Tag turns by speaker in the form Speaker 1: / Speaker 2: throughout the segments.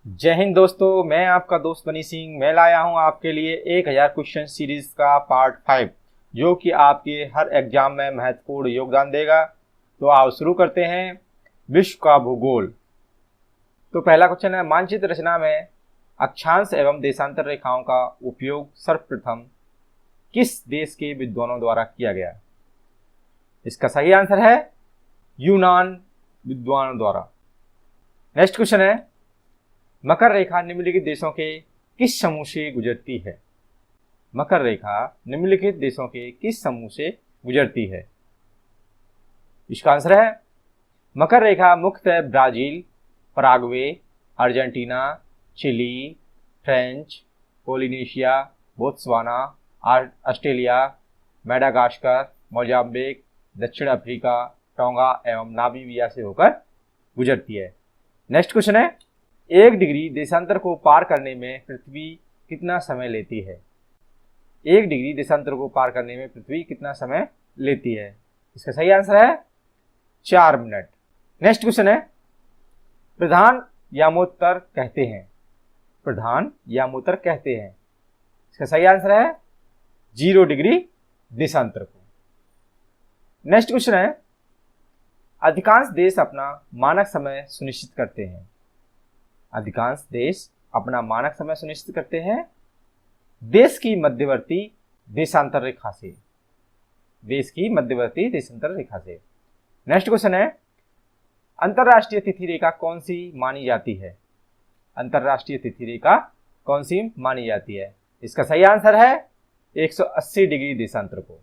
Speaker 1: जय हिंद दोस्तों, मैं आपका दोस्त बनी सिंह। मैं लाया हूं आपके लिए 1000 क्वेश्चन सीरीज का पार्ट 5 जो कि आपके हर एग्जाम में महत्वपूर्ण योगदान देगा। तो आओ शुरू करते हैं। विश्व का भूगोल। तो पहला क्वेश्चन है, मानचित्र रचना में अक्षांश एवं देशांतर रेखाओं का उपयोग सर्वप्रथम किस देश के विद्वानों द्वारा किया गया? इसका सही आंसर है यूनान विद्वानों द्वारा। नेक्स्ट क्वेश्चन है, मकर रेखा निम्नलिखित देशों के किस समूह से गुजरती है? मकर रेखा निम्नलिखित देशों के किस समूह से गुजरती है? इसका आंसर है मकर रेखा मुख्यतः Brazil, Paraguay, Argentina, Chile, French Polynesia, Botswana, Australia, Madagascar, Mozambique, दक्षिण अफ्रीका, टोंगा एवं नामीबिया से होकर गुजरती है। नेक्स्ट क्वेश्चन है, 1 डिग्री देशांतर को पार करने में पृथ्वी कितना समय लेती है? 1 डिग्री देशांतर को पार करने में पृथ्वी कितना समय लेती है? इसका सही आंसर है 4 मिनट। नेक्स्ट क्वेश्चन है, प्रधान यामोत्तर कहते हैं। प्रधान यामोत्तर कहते हैं। इसका सही आंसर है 0 डिग्री देशांतर को। नेक्स्ट क्वेश्चन है, अधिकांश देश अपना मानक समय सुनिश्चित करते हैं। अधिकांश देश अपना मानक समय सुनिश्चित करते हैं देश की मध्यवर्ती देशांतर रेखा से। देश की मध्यवर्ती देशांतर रेखा से। नेक्स्ट क्वेश्चन है, अंतरराष्ट्रीय तिथि रेखा कौन सी मानी जाती है? अंतरराष्ट्रीय तिथि रेखा कौन सी मानी जाती है? इसका सही आंसर है 180 डिग्री देशांतर को।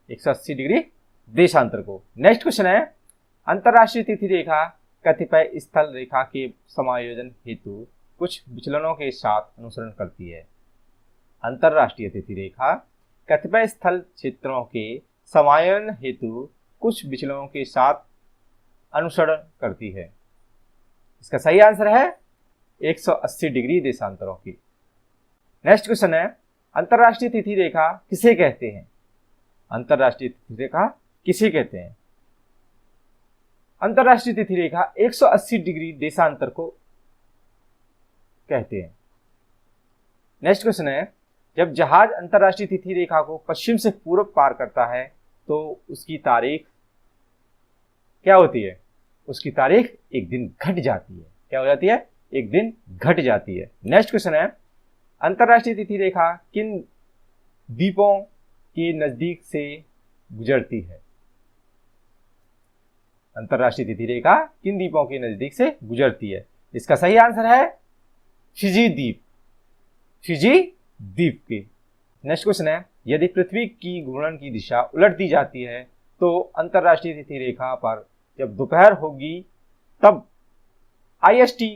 Speaker 1: 180 डिग्री देशांतर को। नेक्स्ट क्वेश्चन है, अंतरराष्ट्रीय तिथि रेखा कतिपय स्थल रेखा के समायोजन हेतु कुछ विचलनों के साथ अनुसरण करती है। अंतरराष्ट्रीय तिथि रेखा कतिपय स्थल क्षेत्रों के समायोजन हेतु कुछ विचलनों के साथ अनुसरण करती है। इसका सही आंसर है 180 डिग्री देशांतरों की। नेक्स्ट क्वेश्चन है, अंतरराष्ट्रीय तिथि रेखा किसे कहते हैं? अंतरराष्ट्रीय तिथि रेखा किसे कहते हैं? अंतरराष्ट्रीय तिथि रेखा 180 डिग्री देशांतर को कहते हैं। नेक्स्ट क्वेश्चन है, जब जहाज अंतरराष्ट्रीय तिथि रेखा को पश्चिम से पूर्व पार करता है तो उसकी तारीख क्या होती है? उसकी तारीख एक दिन घट जाती है। क्या हो जाती है? एक दिन घट जाती है। नेक्स्ट क्वेश्चन है, अंतरराष्ट्रीय तिथि रेखा किन द्वीपों के नजदीक से गुजरती है? अंतरराष्ट्रीय तिथि रेखा किन द्वीपों के नजदीक से गुजरती है? इसका सही आंसर है फिजी द्वीप। फिजी द्वीप के। नेक्स्ट क्वेश्चन है, यदि पृथ्वी की घूर्णन की दिशा उलट दी जाती है तो अंतरराष्ट्रीय तिथि रेखा पर जब दोपहर होगी तब IST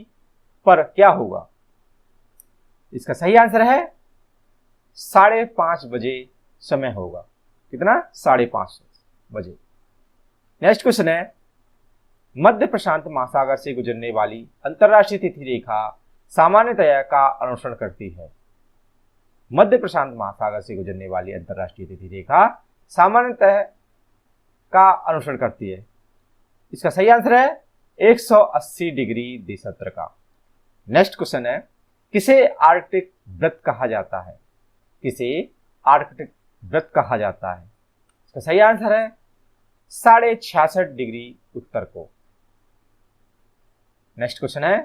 Speaker 1: पर क्या होगा? इसका सही आंसर है 5:30 बजे समय होगा। कितना? 5:30 बजे। नेक्स्ट क्वेश्चन है, मध्य प्रशांत महासागर से गुजरने वाली अंतरराष्ट्रीय तिथि रेखा सामान्यतया का अनुसरण करती है। मध्य प्रशांत महासागर से गुजरने वाली अंतरराष्ट्रीय तिथि रेखा सामान्यतः का अनुसरण करती है। इसका सही आंसर है 180 डिग्री देशांतर का। नेक्स्ट क्वेश्चन है, किसे आर्कटिक वृत्त कहा जाता है? किसे आर्कटिक वृत्त कहा जाता है? इसका सही आंसर है 66.5 डिग्री उत्तर को। नेक्स्ट क्वेश्चन है,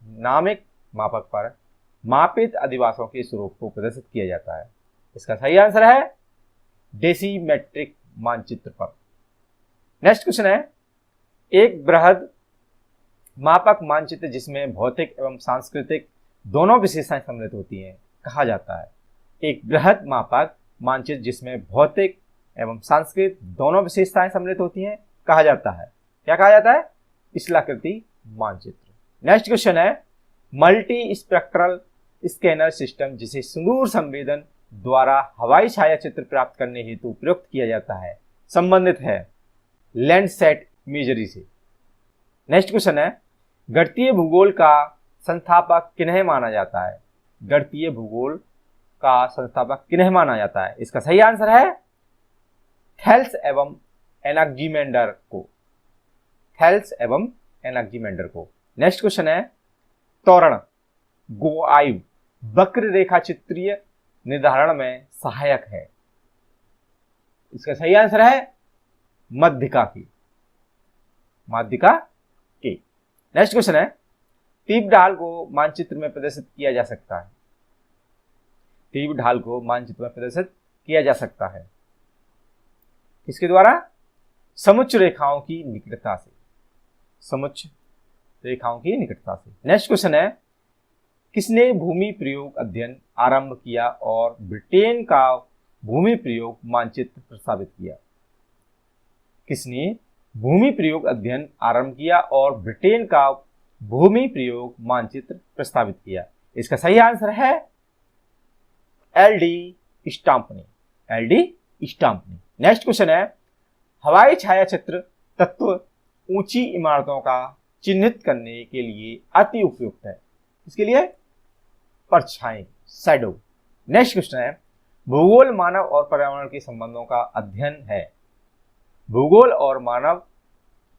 Speaker 1: नामिक मापक पर मापित अधिवासों के स्वरूप को प्रदर्शित किया जाता है। इसका सही आंसर है डेसीमेट्रिक मानचित्र पर। नेक्स्ट क्वेश्चन है, एक बृहद मापक मानचित्र जिसमें भौतिक एवं सांस्कृतिक दोनों विशेषताएं सम्मिलित होती हैं कहा जाता है। एक बृहद मापक मानचित्र जिसमें भौतिक एवं सांस्कृतिक दोनों विशेषताएं सम्मिलित होती हैं कहा जाता है। क्या कहा जाता है? स्थलाकृति मानचित्र। नेक्स्ट क्वेश्चन है, मल्टी स्पेक्ट्रल स्कैनर सिस्टम जिसे सुदूर संवेदन द्वारा हवाई छायाचित्र प्राप्त करने हेतु प्रयुक्त किया जाता है संबंधित है लैंडसैट इमेजरी से। नेक्स्ट क्वेश्चन है, गणितीय भूगोल का संस्थापक किन्हें माना जाता है? गणितीय भूगोल का संस्थापक किन्हें माना जाता है? इसका सही आंसर है थेल्स एवं एनाक्जीमेंडर को। थेल्स एवं एनाक्जीमेंडर को। नेक्स्ट क्वेश्चन है, त्वरण, गोआयु, वक्र रेखा चित्रीय निर्धारण में सहायक है। इसका सही आंसर है मध्यिका की, माध्यिका की। नेक्स्ट क्वेश्चन है, तीव्र ढाल को मानचित्र में प्रदर्शित किया जा सकता है। तीव्र ढाल को मानचित्र में प्रदर्शित किया जा सकता है किसके द्वारा? समुच्च रेखाओं की निकटता से, समुच्च रेखाओं की निकटता से। नेक्स्ट क्वेश्चन है, किसने भूमि प्रयोग अध्ययन आरंभ किया और ब्रिटेन का भूमि प्रयोग मानचित्र प्रस्तावित किया? किसने भूमि प्रयोग अध्ययन आरंभ किया और ब्रिटेन का भूमि प्रयोग मानचित्र प्रस्तावित किया? इसका सही आंसर है एल.डी. स्टाम्पनी, एल.डी. स्टाम्पनी। नेक्स्ट क्वेश्चन है, हवाई छायाचित्र तत्व ऊंची इमारतों का चिन्हित करने के लिए अति उपयुक्त है। इसके लिए परछाई, शैडो। नेक्स्ट क्वेश्चन है, भूगोल मानव और पर्यावरण के संबंधों का अध्ययन है। भूगोल और मानव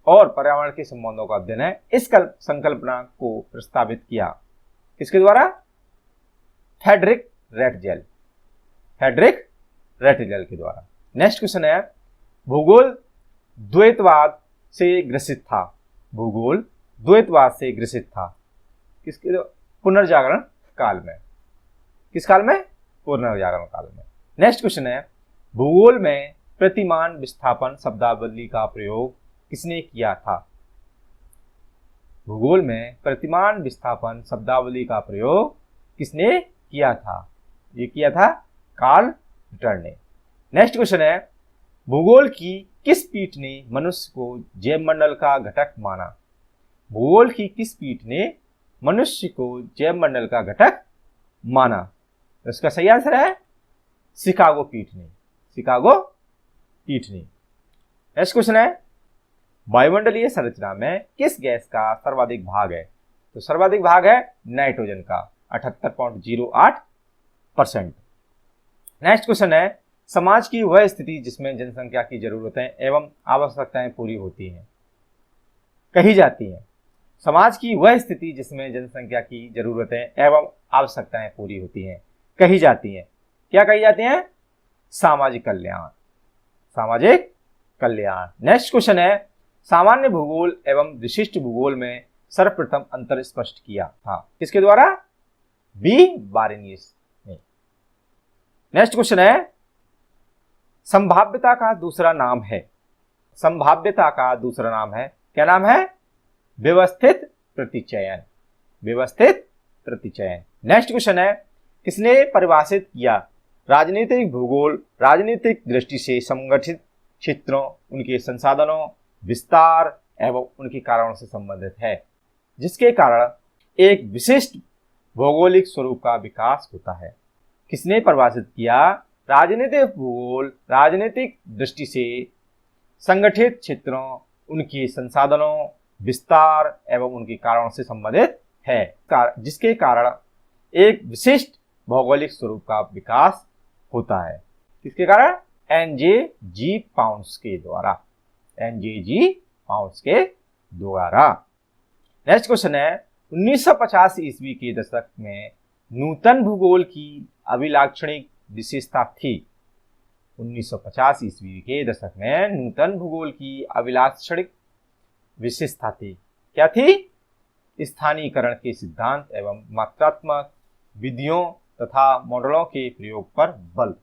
Speaker 1: और पर्यावरण के संबंधों का अध्ययन है। इस संकल्पना को प्रस्तावित किया किसके द्वारा? फ्रेडरिक रेटजेल, फ्रेडरिक रेटजेल के द्वारा। नेक्स्ट क्वेश्चन है, भूगोल द्वैतवाद से ग्रसित था। भूगोल द्वैतवाद से ग्रसित था किसके? पुनर्जागरण काल में। किस काल में? पुनर्जागरण काल में। नेक्स्ट क्वेश्चन है, भूगोल में प्रतिमान विस्थापन शब्दावली का प्रयोग किसने किया था? भूगोल में प्रतिमान विस्थापन शब्दावली का प्रयोग किसने किया था? ये किया था कार्ल रिटर ने। नेक्स्ट क्वेश्चन है, भूगोल की किस पीठ ने मनुष्य को जैवमंडल का घटक माना? भूगोल की किस पीठ ने मनुष्य को जैवमंडल का घटक माना? तो इसका सही आंसर है शिकागो पीठ ने, शिकागो पीठ ने। नेक्स्ट क्वेश्चन है, वायुमंडलीय संरचना में किस गैस का सर्वाधिक भाग है? तो सर्वाधिक भाग है नाइट्रोजन का 78.08%। नेक्स्ट क्वेश्चन है, समाज की वह स्थिति जिसमें जनसंख्या की जरूरतें एवं आवश्यकताएं पूरी होती हैं, कही जाती हैं। समाज की वह स्थिति जिसमें जनसंख्या की जरूरतें एवं आवश्यकताएं पूरी होती हैं, कही जाती हैं। क्या कही जाती हैं? सामाजिक कल्याण, सामाजिक कल्याण। नेक्स्ट क्वेश्चन है, सामान्य भूगोल एवं विशिष्ट भूगोल में सर्वप्रथम अंतर स्पष्ट किया था किसके द्वारा? बी. बारेनियस ने। नेक्स्ट क्वेश्चन है, संभाव्यता का दूसरा नाम है। संभाव्यता का दूसरा नाम है, क्या नाम है? व्यवस्थित प्रतिचयन, व्यवस्थित प्रतिचयन। नेक्स्ट क्वेश्चन है, किसने परिभाषित किया राजनीतिक भूगोल राजनीतिक दृष्टि से संगठित क्षेत्रों, उनके संसाधनों, विस्तार एवं उनके कारणों से संबंधित है, जिसके कारण एक विशिष्ट भौगोलिक स्वरूप का विकास होता है। किसने परिभाषित किया राजनीतिक भूगोल राजनीतिक दृष्टि से संगठित क्षेत्रों, उनके संसाधनों, विस्तार एवं उनके कारणों से संबंधित है, जिसके कारण एक विशिष्ट भौगोलिक स्वरूप का विकास होता है। किसके कारण? एन.जे.जी. पाउंड्स के द्वारा, एन.जे.जी. पाउंड्स के द्वारा। नेक्स्ट क्वेश्चन है, 1950 ईस्वी के दशक में नूतन भूगोल की अभिलाक्षणिक विशेषता थी। 1950 ईस्वी के दशक में नूतन भूगोल की अभिलाक्षणिक विशेषता थी। क्या थी? स्थानीयकरण के सिद्धांत एवं मात्रात्मक विधियों तथा मॉडलों के प्रयोग पर बल।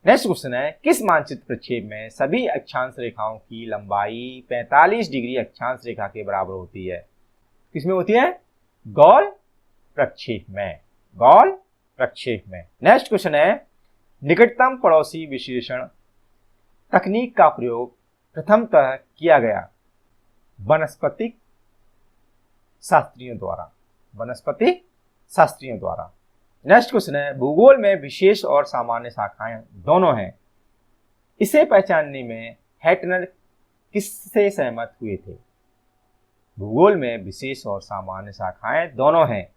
Speaker 1: नेक्स्ट क्वेश्चन है, किस मानचित्र प्रक्षेप में सभी अक्षांश रेखाओं की लंबाई 45 डिग्री अक्षांश रेखा के बराबर होती है? किसमें होती है? गौल प्रक्षेप में, गौल प्रक्षेप में। नेक्स्ट क्वेश्चन है, निकटतम पड़ोसी विश्लेषण तकनीक का प्रयोग प्रथमतः किया गया वनस्पतिक शास्त्रियों द्वारा, वनस्पतिक शास्त्रियों द्वारा। नेक्स्ट क्वेश्चन है, भूगोल में विशेष और सामान्य शाखाएं दोनों हैं, इसे पहचानने में हैटनर किससे सहमत हुए थे? भूगोल में विशेष और सामान्य शाखाएं दोनों हैं,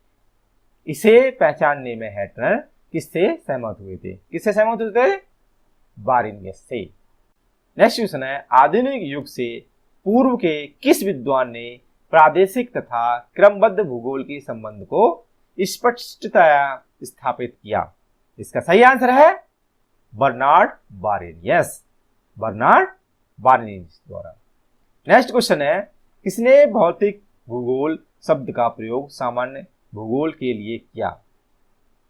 Speaker 1: इसे पहचानने में हैटनर किससे सहमत हुए थे? किससे सहमत हुए थे? बारेनियस से। नेक्स्ट क्वेश्चन है, आधुनिक युग से पूर्व के किस विद्वान ने प्रादेशिक तथा क्रमबद्ध भूगोल के संबंध को स्पष्टतया स्थापित किया? इसका सही आंसर है बर्नार्ड बारेनियस, बर्नार्ड बारेनियस द्वारा। नेक्स्ट क्वेश्चन है, किसने भौतिक भूगोल शब्द का प्रयोग सामान्य भूगोल के लिए किया?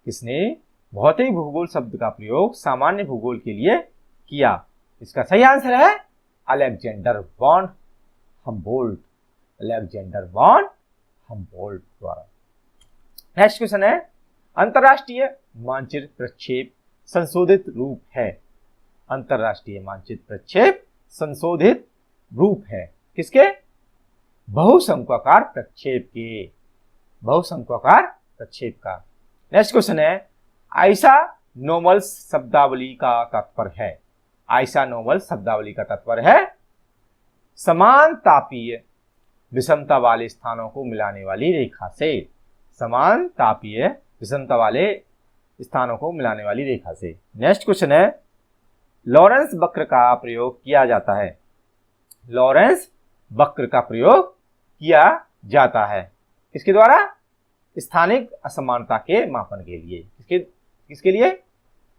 Speaker 1: किसने भौतिक भूगोल शब्द का प्रयोग सामान्य भूगोल के लिए किया? इसका सही आंसर है Alexander von Humboldt, Alexander von Humboldt द्वारा। नेक्स्ट क्वेश्चन है, अंतरराष्ट्रीय मानचित्र प्रक्षेप संशोधित रूप है? अंतरराष्ट्रीय मानचित्र प्रक्षेप संशोधित रूप है किसके? बहुशंक्वाकार प्रक्षेप के, बहुशंक्वाकार प्रक्षेप का। नेक्स्ट क्वेश्चन है, आइसोनोमल्स शब्दावली का तात्पर्य है? आइसोनोमल्स शब्दावली का तात्पर्य है समान तापीय विषमता वाले स्थानों को मिलाने वाली रेखा से, समान तापीय विषमता वाले स्थानों को मिलाने वाली रेखा से। नेक्स्ट क्वेश्चन है, लॉरेंस वक्र का प्रयोग किया जाता है? लॉरेंस वक्र का प्रयोग किया जाता है किसके द्वारा? स्थानिक असमानता के मापन के लिए। किसके लिए?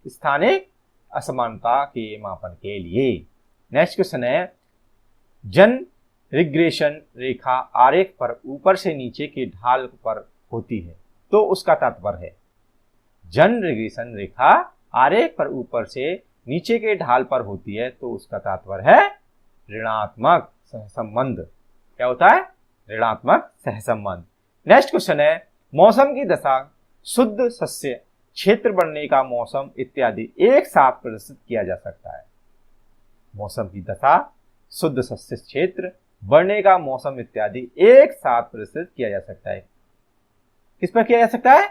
Speaker 1: स्थानिक असमानता के मापन के लिए। नेक्स्ट क्वेश्चन है, जन रिग्रेशन रेखा आरेख पर ऊपर से नीचे के ढाल पर होती है तो उसका तात्पर्य है? जन रिग्रेशन रेखा आरेख पर ऊपर से नीचे के ढाल पर होती है तो उसका तात्पर्य है ऋणात्मक सहसंबंध। क्या होता है? ऋणात्मक सहसंबंध। नेक्स्ट क्वेश्चन है, मौसम की दशा, शुद्ध सस्य क्षेत्र बढ़ने का मौसम इत्यादि एक साथ प्रदर्शित किया जा सकता है? मौसम की दशा, शुद्ध सस्य क्षेत्र, बढ़ने का मौसम इत्यादि एक साथ प्रदर्शित किया जा सकता है। किस पर किया जा सकता है?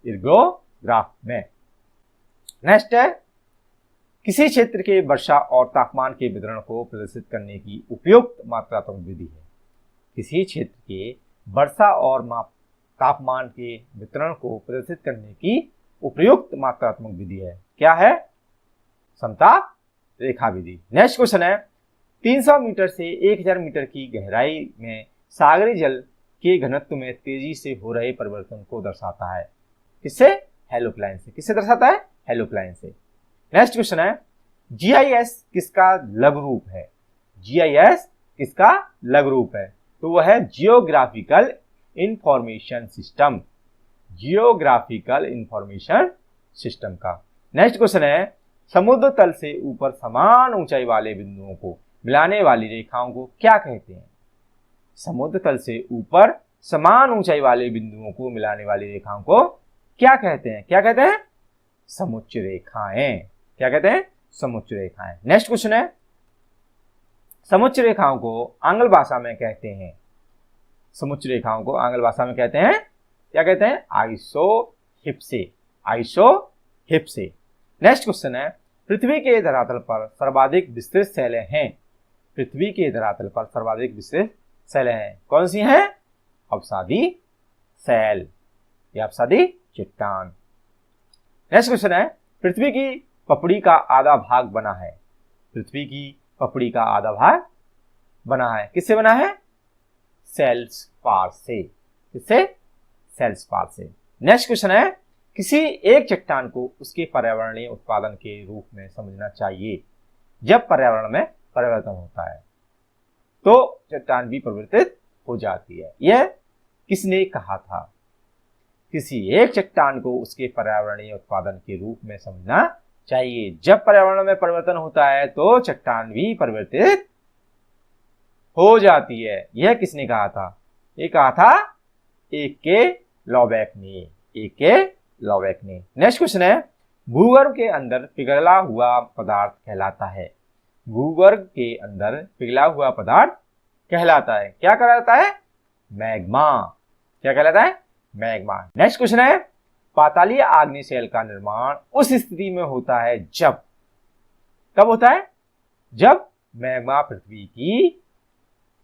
Speaker 1: इर्गोग्राफ में। नेक्स्ट है, किसी क्षेत्र के वर्षा और तापमान के वितरण को प्रदर्शित करने की उपयुक्त मात्रात्मक विधि है? किसी क्षेत्र के वर्षा और तापमान के वितरण को प्रदर्शित करने की उपयुक्त मात्रात्मक विधि है? क्या है? समताप रेखा विधि। नेक्स्ट क्वेश्चन है, 300 मीटर से 1000 मीटर की गहराई में सागरी जल के घनत्व में तेजी से हो रहे परिवर्तन को दर्शाता है? किससे? हेलोक्लाइन से। किससे दर्शाता है? हेलोक्लाइन से। नेक्स्ट क्वेश्चन है, जीआईएस किसका लघु रूप है? जीआईएस किसका लघु रूप है? तो वह है geographical information system, geographical information system का। नेक्स्ट क्वेश्चन है, समुद्र तल से ऊपर समान ऊंचाई वाले बिंदुओं को मिलाने वाली रेखाओं को क्या कहते हैं? समुद्र तल से ऊपर समान ऊंचाई वाले बिंदुओं को मिलाने वाली रेखाओं को क्या कहते हैं? क्या कहते हैं? समुच्च रेखाएं। क्या कहते हैं? समुच्च रेखाएं। नेक्स्ट क्वेश्चन है, समुच्च रेखाओं को आंग्ल भाषा में कहते हैं? समुच्च रेखाओं को आंग्ल भाषा में कहते हैं? क्या कहते हैं? आइसोहिप्से, आइसोहिप्से। नेक्स्ट क्वेश्चन है, पृथ्वी के धरातल पर सर्वाधिक विस्तृत शैलें हैं? पृथ्वी के धरातल पर सर्वाधिक विस्तृत शैलें हैं, कौन सी हैं? अवसादी शैल या अवसादी चट्टान। नेक्स्ट क्वेश्चन है, पृथ्वी की पपड़ी का आधा भाग बना है? पृथ्वी की पपड़ी का आधा भाग बना है, किससे बना है? सेल्सपार से। किससे? सेल्सपार से। नेक्स्ट क्वेश्चन है, किसी एक चट्टान को उसके पर्यावरणीय उत्पादन के रूप में समझना चाहिए? जब पर्यावरण में परिवर्तन होता है तो चट्टान भी परिवर्तित हो जाती है। यह किसने कहा था? किसी एक चट्टान को उसके पर्यावरणीय उत्पादन के रूप में समझना चाहिए। जब पर्यावरण में परिवर्तन होता है तो चट्टान भी परिवर्तित हो जाती है। यह किसने कहा था? ये कहा था ए.के. लॉबैक ने, ए.के. लॉबैक ने। नेक्स्ट क्वेश्चन है, भूगर्भ के अंदर पिघला हुआ पदार्थ कहलाता है? भूगर्भ के अंदर पिघला हुआ पदार्थ कहलाता है, क्या कहलाता है? मैग्मा। क्या कहलाता है? मैग्मा। नेक्स्ट क्वेश्चन है, पातालीय आग्नेय शैल का निर्माण उस स्थिति में होता है जब, कब होता है? जब मैग्मा पृथ्वी की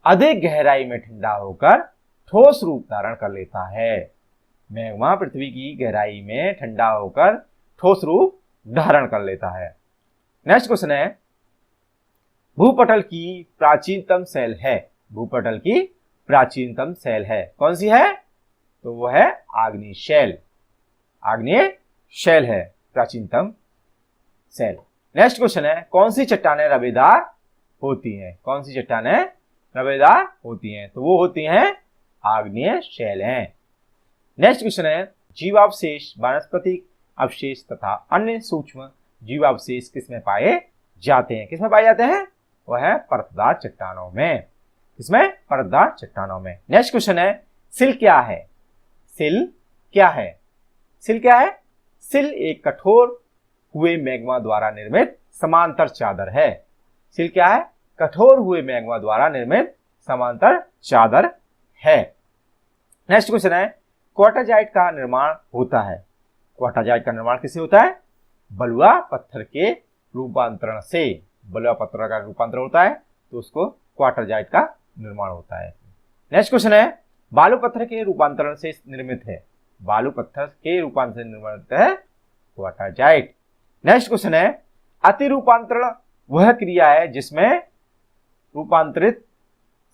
Speaker 1: अधिक गहराई में ठंडा होकर ठोस रूप धारण कर लेता है। मैग्मा पृथ्वी की गहराई में ठंडा होकर ठोस रूप धारण कर लेता है। नेक्स्ट क्वेश्चन है, भूपटल की प्राचीनतम शैल है? भूपटल की प्राचीनतम सेल है? कौन सी है? तो वो है आग्नेय शेल। आग्नेय शेल है प्राचीनतम सेल। नेक्स्ट क्वेश्चन है, कौन सी चट्टानें रवेदार होती हैं? कौन सी चट्टानें रवेदार होती हैं? तो वो होती हैं आग्नेय शेल हैं। नेक्स्ट क्वेश्चन है, जीवावशेष, वानस्पतिक अवशेष तथा अन्य सूक्ष्म जीवावशेष किसमें पाए जाते हैं? किसमें पाए जाते हैं? वह है परतदार चट्टानों में। किसमें? परतदार चट्टानों में। नेक्स्ट क्वेश्चन है, सिल क्या है? सिल क्या है? सिल क्या है? सिल एक कठोर हुए मैग्मा द्वारा निर्मित समांतर चादर है। सिल क्या है? कठोर हुए मैग्मा द्वारा निर्मित समांतर चादर है। नेक्स्ट क्वेश्चन है, क्वार्टाजाइट का निर्माण होता है। क्वार्टाजाइट का निर्माण किससे होता है? बलुआ पत्थर के रूपांतरण से। बलुआ पत्थर का रूपांतरण होता है तो उसको क्वार्टाजाइट का निर्माण होता है। नेक्स्ट क्वेश्चन है, बालू पत्थर के रूपांतरण से निर्मित है। बालू पत्थर के रूपांतरण से निर्मित है क्वार्टाजाइट। नेक्स्ट क्वेश्चन है, अति रूपांतरण वह क्रिया है जिसमें रूपांतरित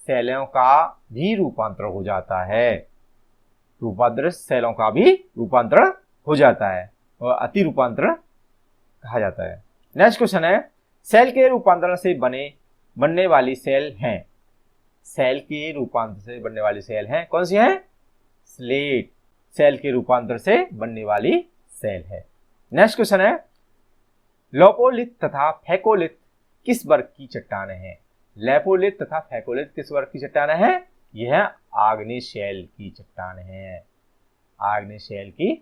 Speaker 1: सेलों का भी रूपांतरण हो जाता है। रूपांतरित सेलों का भी रूपांतरण हो जाता है और अति रूपांतरण कहा जाता है। नेक्स्ट क्वेश्चन है, सेल के रूपांतरण से बनने वाली सेल हैं। सेल के रूपांतर से बनने वाली सेल हैं, कौन सी है? स्लेट सेल के रूपांतर से बनने वाली सेल है। नेक्स्ट क्वेश्चन है, लेपोलिथ तथा फेकोलिथ किस वर्ग की चट्टानें हैं? लेपोलिथ तथा फेकोलिथ किस वर्ग की चट्टानें हैं? यह आग्नेय शेल की चट्टानें हैं। आग्नेय शेल की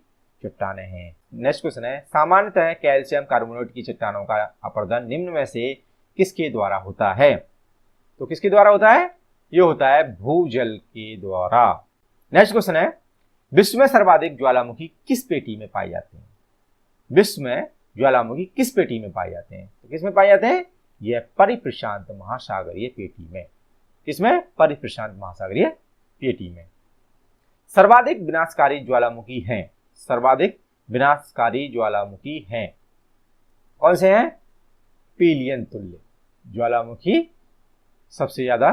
Speaker 1: चट्टानें हैं। नेक्स्ट क्वेश्चन है, सामान्यतः कैल्शियम कार्बोनेट की चट्टानों का अपरदन निम्न में से किसके द्वारा होता है? तो किसके द्वारा होता है? ये होता है भूजल के द्वारा। नेक्स्ट क्वेश्चन है, विश्व में सर्वाधिक ज्वालामुखी किस पेटी में पाए जाते हैं? विश्व में ज्वालामुखी किस पेटी में पाए जाते हैं? तो किस में पाए जाते हैं? यह परिप्रशांत महासागरीय पेटी में। किसमें? परिप्रशांत महासागरीय पेटी में। सर्वाधिक विनाशकारी ज्वालामुखी हैं। सर्वाधिक विनाशकारी ज्वालामुखी हैं, कौन से हैं? पीलियन तुल्य ज्वालामुखी सबसे ज्यादा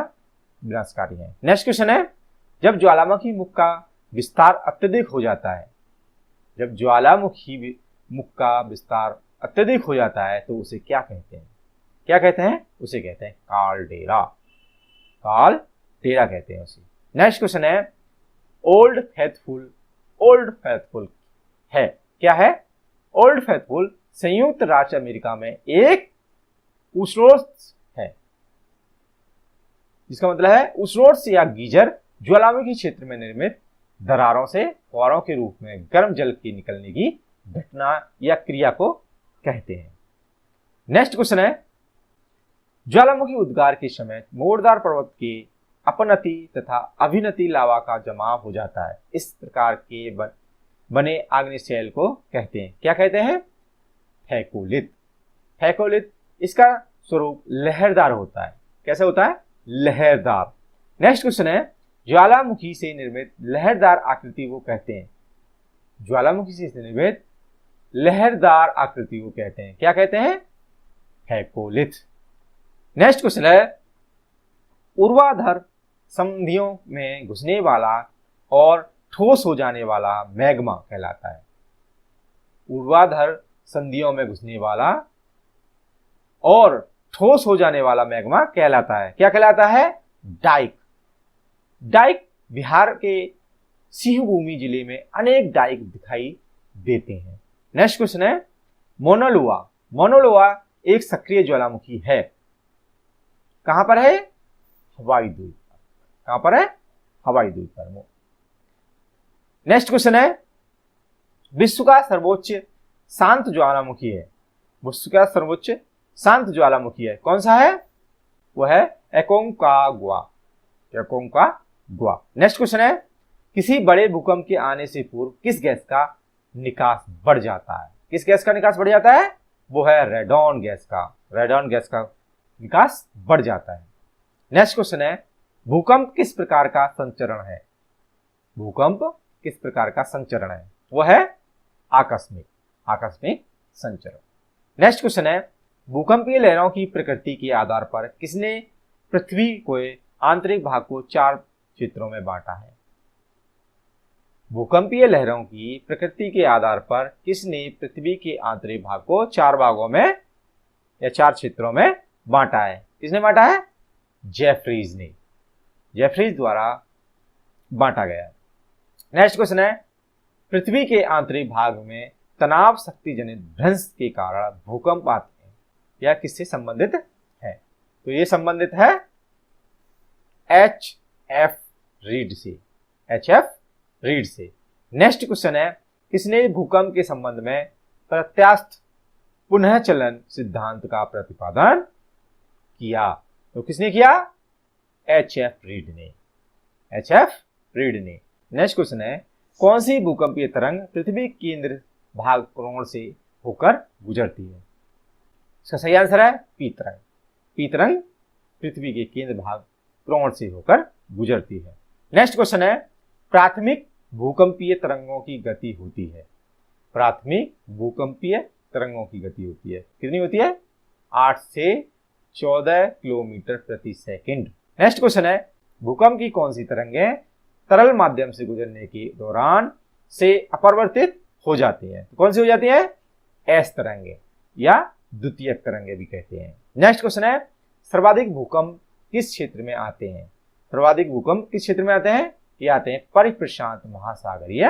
Speaker 1: विनाशकारी है। नेक्स्ट क्वेश्चन है, जब ज्वालामुखी मुख का विस्तार अत्यधिक हो जाता है, जब ज्वालामुखी मुख का विस्तार अत्यधिक हो जाता है तो उसे क्या कहते हैं? क्या कहते हैं? उसे कहते हैं कालडेरा। कालडेरा कहते हैं उसे। नेक्स्ट क्वेश्चन है, ओल्ड फेथफुल। ओल्ड फेथफुल है क्या है? ओल्ड फेथफुल संयुक्त राज्य अमेरिका में एक उष्णोत्स है, जिसका मतलब है उष्णोत्स या गीजर ज्वालामुखी क्षेत्र में निर्मित दरारों से फुहारों के रूप में गर्म जल के निकलने की घटना या क्रिया को कहते हैं। नेक्स्ट क्वेश्चन है, ज्वालामुखी उद्गार के समय मोरदार पर्वत के अपनति तथा अभिनति लावा का जमाव हो जाता है। इस प्रकार के बने आग्नेय शेल को कहते हैं, क्या कहते हैं? फेकोलिथ। फेकोलिथ, इसका स्वरूप लहरदार होता है। कैसे होता है? लहरदार। नेक्स्ट क्वेश्चन है, ज्वालामुखी से निर्मित लहरदार आकृति को कहते हैं। ज्वालामुखी से निर्मित लहरदार आकृति को कहते हैं, क्या कहते हैं? फेकोलिथ। नेक्स्ट क्वेश्चन है, ऊर्ध्वाधर संधियों में घुसने वाला और ठोस हो जाने वाला मैग्मा कहलाता है। ऊर्ध्वाधर संधियों में घुसने वाला और ठोस हो जाने वाला मैग्मा कहलाता है, क्या कहलाता है? डाइक। डाइक बिहार के सिंहभूमि जिले में अनेक डाइक दिखाई देते हैं। नेक्स्ट क्वेश्चन है, मोनालोआ। मोनालोआ एक सक्रिय ज्वालामुखी है। कहां पर है? हवाई द्वीप पर। कहां पर है? हवाई द्वीप पर। नेक्स्ट क्वेश्चन है, विश्व का सर्वोच्च शांत ज्वालामुखी है। विश्व का सर्वोच्च शांत ज्वालामुखी है, कौन सा है? वह है एकोंकाग्वा। एकोंकाग्वा। नेक्स्ट क्वेश्चन है, किसी बड़े भूकंप के आने से पूर्व किस गैस का निकास बढ़ जाता है? किस गैस का निकास बढ़ जाता है? वो है रेडॉन गैस का। रेडॉन गैस का निकास बढ़ जाता है। नेक्स्ट क्वेश्चन है, भूकंप किस प्रकार का संचरण है? भूकंप किस प्रकार का संचरण है? वो है आकस्मिक संचरण। नेक्स्ट क्वेश्चन है, भूकंपीय लहरों की प्रकृति के आधार पर किसने पृथ्वी के आंतरिक भाग को 4 क्षेत्रों में बांटा है। भूकंपीय लहरों की प्रकृति के आधार पर किसने पृथ्वी के आंतरिक भाग को 4 भागों में या 4 क्षेत्रों में बांटा है? किसने बांटा है? जेफरीज ने, जेफरीज द्वारा बांटा गया। नेक्स्ट क्वेश्चन है, पृथ्वी के आंतरिक भाग में तनाव शक्ति जनित भ्रंश के कारण भूकंप आते हैं, यह किससे संबंधित है? तो ये संबंधित है एच.एफ. रीड से, एच.एफ. रीड से। नेक्स्ट क्वेश्चन है, किसने भूकंप के संबंध में प्रत्यास्थ पुनः चलन सिद्धांत का प्रतिपादन किया? तो किसने किया? एच.एफ. रीड ने, एच.एफ. रीड ने। नेक्स्ट क्वेश्चन है, कौन सी भूकंपीय तरंग पृथ्वी केंद्र भाग कोण से होकर गुजरती है? इसका सही आंसर है पी तरंग। पी तरंग पृथ्वी के केंद्र भाग कोण से होकर गुजरती है। नेक्स्ट क्वेश्चन है, प्राथमिक भूकंपीय तरंगों की गति होती है? प्राथमिक भूकंपीय तरंगों की गति होती है, कितनी होती है? 8 से 14 किलोमीटर प्रति सेकंड। नेक्स्ट क्वेश्चन है, भूकंप की कौन सी तरंगें तरल माध्यम से गुजरने के दौरान से अपरिवर्तित हो जाती हैं? तो कौन सी हो जाती हैं? एस तरंगे या द्वितीयक तरंगे भी कहते हैं। नेक्स्ट क्वेश्चन है, सर्वाधिक भूकंप किस क्षेत्र में आते हैं? सर्वाधिक भूकंप किस क्षेत्र में आते हैं? ये आते हैं परिप्रशांत महासागरीय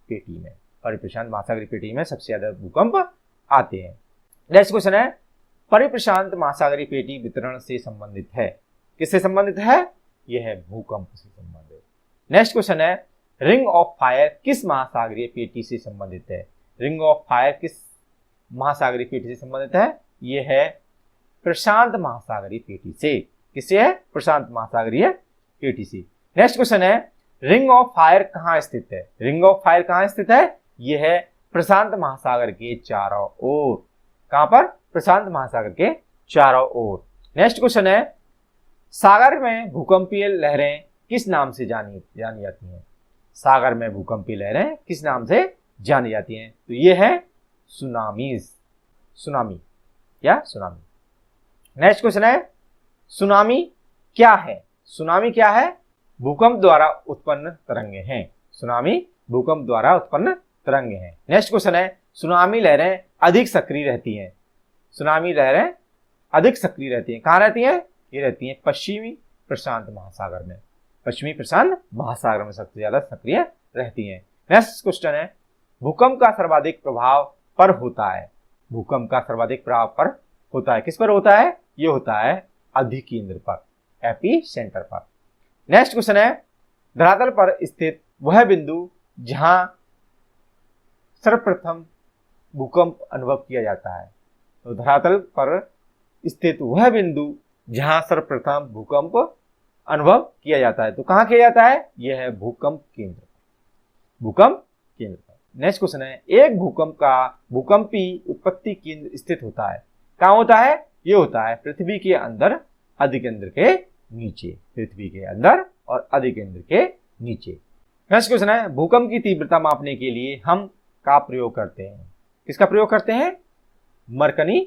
Speaker 1: पेटी में। परिप्रशांत महासागरीय पेटी में सबसे ज्यादा भूकंप आते हैं। नेक्स्ट क्वेश्चन है, परिप्रशांत महासागरीय पेटी वितरण से संबंधित है? किससे संबंधित है? यह है भूकंप से संबंधित। नेक्स्ट क्वेश्चन है, रिंग ऑफ फायर किस महासागरीय पेटी से संबंधित है? रिंग ऑफ फायर किस महासागरीय पेटी से संबंधित है? यह है प्रशांत महासागरीय पेटी से। किससे है? प्रशांत महासागरीय पेटी से। नेक्स्ट क्वेश्चन है, रिंग ऑफ फायर कहाँ स्थित है? रिंग ऑफ फायर कहाँ स्थित है? यह है प्रशांत महासागर के चारों ओर। कहां पर? प्रशांत महासागर के चारों ओर। नेक्स्ट क्वेश्चन है, सागर में भूकंपीय लहरें किस नाम से जानी जाती हैं? सागर में भूकंपीय लहरें किस नाम से जानी जाती हैं? तो ये है सुनामीज, सुनामी या सुनामी। नेक्स्ट क्वेश्चन है, सुनामी क्या है? सुनामी क्या है? भूकंप द्वारा उत्पन्न तरंगे हैं। सुनामी भूकंप द्वारा उत्पन्न तरंगे हैं। नेक्स्ट क्वेश्चन है, सुनामी लहरें अधिक सक्रिय रहती हैं। सुनामी लहरें अधिक सक्रिय रहती हैं, कहां रहती हैं? ये रहती हैं पश्चिमी प्रशांत महासागर में। पश्चिमी प्रशांत महासागर में सबसे ज्यादा सक्रिय रहती हैं। नेक्स्ट क्वेश्चन है, भूकंप का सर्वाधिक प्रभाव पर होता है? भूकंप का सर्वाधिक प्रभाव पर होता है, किस पर होता है? ये होता है अधिकेंद्र पर, एपी सेंटर पर। नेक्स्ट क्वेश्चन है, धरातल पर स्थित वह बिंदु जहां सर्वप्रथम भूकंप अनुभव किया जाता है? तो धरातल पर स्थित वह बिंदु जहां सर्वप्रथम भूकंप अनुभव किया जाता है, तो कहां किया जाता है? यह है भूकंप केंद्र, भूकंप केंद्र पर। नेक्स्ट क्वेश्चन है, एक भूकंप का भूकंपी उत्पत्ति केंद्र स्थित होता है, कहां होता है? ये होता है पृथ्वी के अंदर अधिकेंद्र के नीचे। पृथ्वी के अंदर और अधिकेंद्र के नीचे। नेक्स्ट क्वेश्चन है, भूकंप की तीव्रता मापने के लिए हम का प्रयोग करते हैं? किसका प्रयोग करते हैं? मरकनी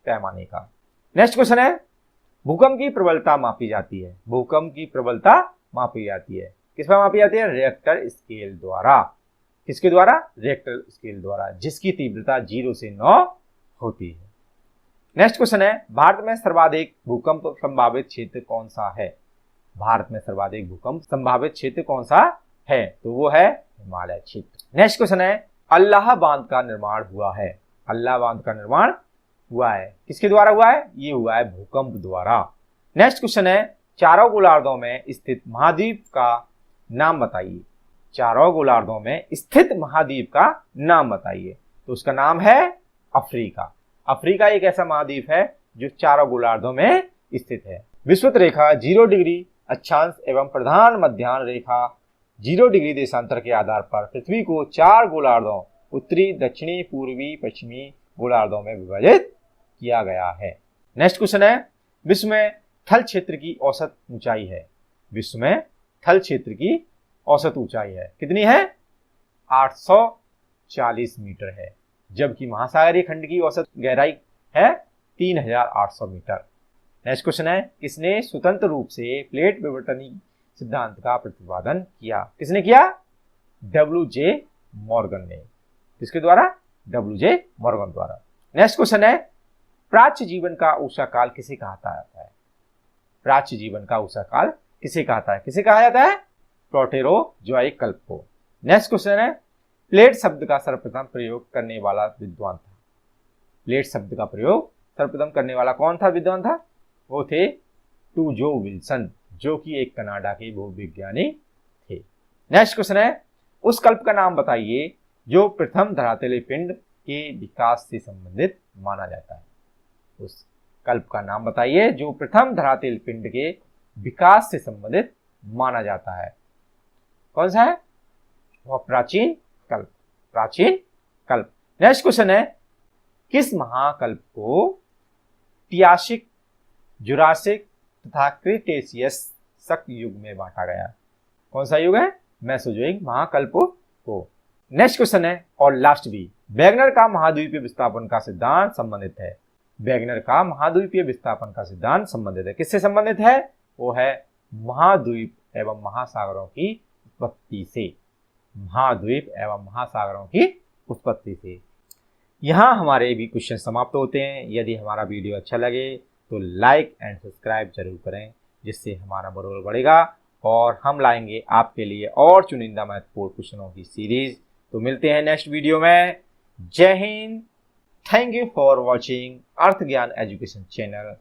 Speaker 1: पैमाने का। नेक्स्ट क्वेश्चन है, भूकंप की प्रबलता मापी जाती है? भूकंप की प्रबलता मापी जाती है, किस पर मापी जाती है? रिएक्टर स्केल द्वारा। किसके द्वारा? रिएक्टर स्केल द्वारा, जिसकी तीव्रता 0 से 9 होती है। नेक्स्ट क्वेश्चन है, भारत में सर्वाधिक भूकंप संभावित क्षेत्र कौन सा है? भारत में सर्वाधिक भूकंप संभावित क्षेत्र कौन सा है? तो वो है हिमालय क्षेत्र। नेक्स्ट क्वेश्चन है, अल्लाह बांध का निर्माण हुआ है? अल्लाह बांध का निर्माण हुआ है, किसके द्वारा हुआ है? ये हुआ है भूकंप द्वारा। नेक्स्ट क्वेश्चन है, चारों गोलार्धों में स्थित महाद्वीप का नाम बताइए। चारों गोलार्धों में स्थित महाद्वीप का नाम बताइए। तो उसका नाम है अफ्रीका। अफ्रीका एक ऐसा महाद्वीप है जो चारों गोलार्धों में स्थित है। विषुवत रेखा 0 डिग्री अक्षांश एवं प्रधान मध्याह्न रेखा 0 डिग्री देशांतर के आधार पर पृथ्वी को 4 गोलार्धों उत्तरी, दक्षिणी, पूर्वी, पश्चिमी गोलार्धों में विभाजित किया गया है। नेक्स्ट क्वेश्चन है, विश्व में थल क्षेत्र की औसत ऊंचाई है? विश्व में थल क्षेत्र की औसत ऊंचाई है, कितनी है? 840 मीटर है, जबकि महासागरीय खंड की औसत गहराई है 3800 मीटर। नेक्स्ट क्वेश्चन है, किसने स्वतंत्र रूप से प्लेट विवर्तनी सिद्धांत का प्रतिपादन किया? किसने किया? WJ मॉर्गन ने। किसके द्वारा? WJ मॉर्गन द्वारा। नेक्स्ट क्वेश्चन है, प्राच्य जीवन का ऊषा काल किसे कहा जाता है? प्राच्य जीवन का ऊषा काल किसे कहता है? किसे कहा जाता है? प्रोटेरोजोइक कल्प को। नेक्स्ट क्वेश्चन है, प्लेट शब्द का सर्वप्रथम प्रयोग करने वाला विद्वान था? प्लेट शब्द का प्रयोग सर्वप्रथम करने वाला कौन था विद्वान था? वो थे टूजो विल्सन, जो कि एक कनाडा के भूविज्ञानी थे। नेक्स्ट क्वेश्चन है, उस कल्प का नाम बताइए जो प्रथम धरातलीय पिंड के विकास से संबंधित माना जाता है। उस कल्प का नाम बताइए जो प्रथम धरातलीय पिंड के विकास से संबंधित माना जाता है। कौन सा है? वह प्राचीन कल्प। प्राचीन कल्प। नेक्स्ट क्वेश्चन है, किस महाकल्प को ट्रियासिक, जुरासिक तथा क्रीटेशियस शक युग में बांटा गया? कौन सा युग है? मेसोजोइक महाकल्प को। नेक्स्ट क्वेश्चन है, और लास्ट भी, वैगनर का महाद्वीपीय विस्थापन का सिद्धांत संबंधित है? वैगनर का महाद्वीपीय विस्थापन का सिद्धांत संबंधित है। किससे संबंधित है? वो है महाद्वीप एवं महासागरों की उत्पत्ति से। महाद्वीप एवं महासागरों की उत्पत्ति से। यहाँ हमारे भी क्वेश्चन समाप्त होते हैं। यदि हमारा वीडियो अच्छा लगे तो लाइक एंड सब्सक्राइब जरूर करें, जिससे हमारा मनोबल बढ़ेगा और हम लाएंगे आपके लिए और चुनिंदा महत्वपूर्ण क्वेश्चनों की सीरीज। तो मिलते हैं नेक्स्ट वीडियो में। जय हिंद। Thank you for watching Arth Gyan education channel.